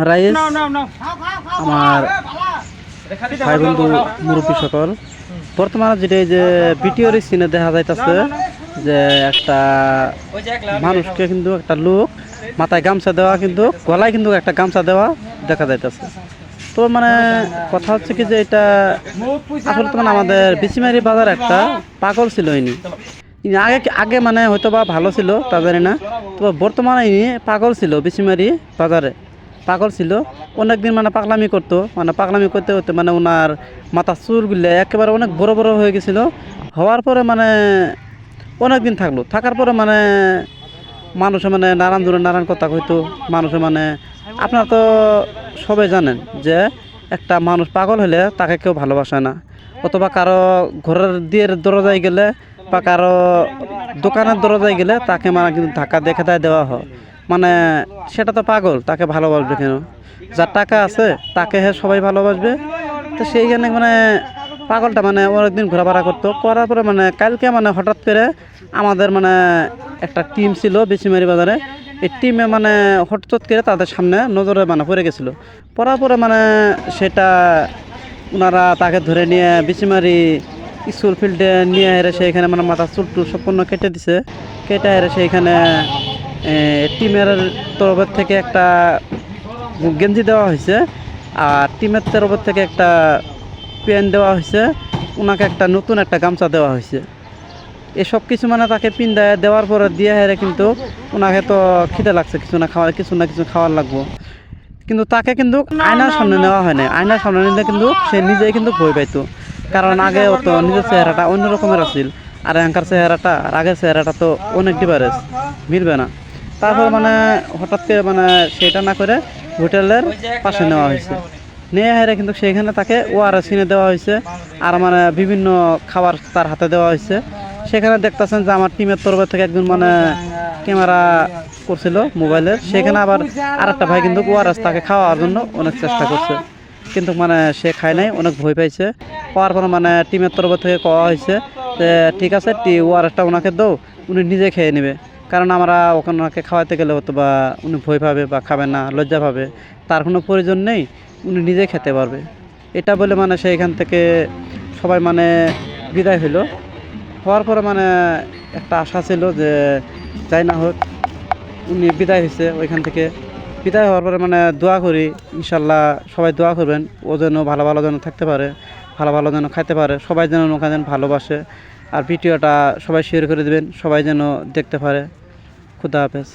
Rice আমার ভাই বন্ধু মুরব্বী সকল, বর্তমানে যেটা এই যে ভিডিওর সিনে দেখা যাইতেছে যে একটা মানুষকে কিন্তু একটা লোক মাথায় গামছা দেওয়া, কিন্তু গলায় কিন্তু একটা গামছা দেওয়া দেখা যাইতেছে। তো মানে কথা হচ্ছে কি যে এটা আসলে তো মানে আমাদের বিচিমারি বাজার একটা পাগল ছিল ইনি। আগে আগে মানে হয়তো বা ভালো ছিল তা জানি না, তো বর্তমানে ইনি পাগল ছিল বিচিমারি বাজারে, পাগল ছিল। অনেকদিন মানে পাগলামি করতো, মানে পাগলামি করতে করতে মানে ওনার মাথার চুলগুলো একেবারে অনেক বড় বড় হয়ে গেছিলো। হওয়ার পরে মানে অনেক দিন থাকলো, থাকার পরে মানে মানুষে মানে নানান ধরনের নানান কথা হইতো মানুষে। মানে আপনারা তো সবাই জানেন যে একটা মানুষ পাগল হলে তাকে কেউ ভালোবাসে না, অথবা কারো ঘরের দিয়ে দরজায় গেলে বা কারো দোকানের দরজায় গেলে তাকে মানে কিন্তু ধাক্কা দেখে দেওয়া হয়। মানে সেটা তো পাগল, তাকে ভালোবাসবে কেন? যার টাকা আছে তাকে সবাই ভালোবাসবে। তো সেইখানে মানে পাগলটা মানে অনেকদিন ঘোরাফেরা করতো, করার পরে মানে কালকে মানে হঠাৎ করে আমাদের মানে একটা টিম ছিল বিচিমারি বাজারে, এই টিমে মানে হঠাৎ করে তাদের সামনে নজরে মানে পড়ে গেছিলো। পড়ার পরে মানে সেটা ওনারা তাকে ধরে নিয়ে বিচিমারি স্কুল ফিল্ডে নিয়ে হেরে সেইখানে মানে মাথা চুল সম্পূর্ণ কেটে দিছে। কেটে হেরে সেইখানে টিমের তরফের থেকে একটা গেঞ্জি দেওয়া হয়েছে, আর টিমের তরফের থেকে একটা প্যান্ট দেওয়া হয়েছে, ওনাকে একটা নতুন একটা গামছা দেওয়া হয়েছে। এসব কিছু মানে তাকে পিন্ডায় দেওয়ার পরে দিয়ে হেরে কিন্তু ওনাকে তো খিদে লাগছে, কিছু না কিছু খাওয়ার লাগবো। কিন্তু তাকে কিন্তু আয়নার সামনে নেওয়া হয় না, আয়নার সামনে নিলে কিন্তু সে নিজেই কিন্তু ভয় পাইতো। কারণ আগে তো নিজের চেহারাটা অন্য রকমের আছিল, আর এখানকার চেহারাটা আর আগের চেহারাটা তো অনেক ডিফারেন্স, মিলবে না। তারপর মানে হঠাৎ করে মানে সেটা না করে হোটেলের পাশে নেওয়া হয়েছে, নিয়ে হেরে কিন্তু সেইখানে তাকে ওআরএস কিনে দেওয়া হয়েছে, আর মানে বিভিন্ন খাবার তার হাতে দেওয়া হয়েছে। সেখানে দেখতেছেন যে আমার টিমের তরফ থেকে একজন মানে ক্যামেরা করছিল মোবাইলের, সেখানে আবার আরেকটা ভাই কিন্তু ওআরএস তাকে খাওয়ার জন্য অনেক চেষ্টা করছে, কিন্তু মানে সে খায় নাই, অনেক ভয় পাইছে। পাওয়ার পর মানে টিমের তরফ থেকে কওয়া হয়েছে যে ঠিক আছে ওআরএসটা ওনাকে দাও, উনি নিজে খেয়ে নেবে। কারণ আমরা ওনাকে খাওয়াতে গেলে হয়তো বা উনি ভয় পাবে বা খাবে না, লজ্জা পাবে, তার কোনো প্রয়োজন নেই, উনি নিজে খেতে পারবে। এটা বলে মানে সেইখান থেকে সবাই মানে বিদায় হইল। হওয়ার পরে মানে একটা আশা ছিল যে যাই না হোক উনি বিদায় হয়েছে ওইখান থেকে। বিদায় হওয়ার পরে মানে দোয়া করি ইনশাল্লাহ, সবাই দোয়া করবেন ও যেন ভালো ভালো যেন থাকতে পারে, ভালো ভালো যেন খাইতে পারে, সবাই যেন ওখানে যেন ভালোবাসে। আর ভিডিওটা সবাই শেয়ার করে দেবেন, সবাই যেন দেখতে পারে। খুদা হাফেজ।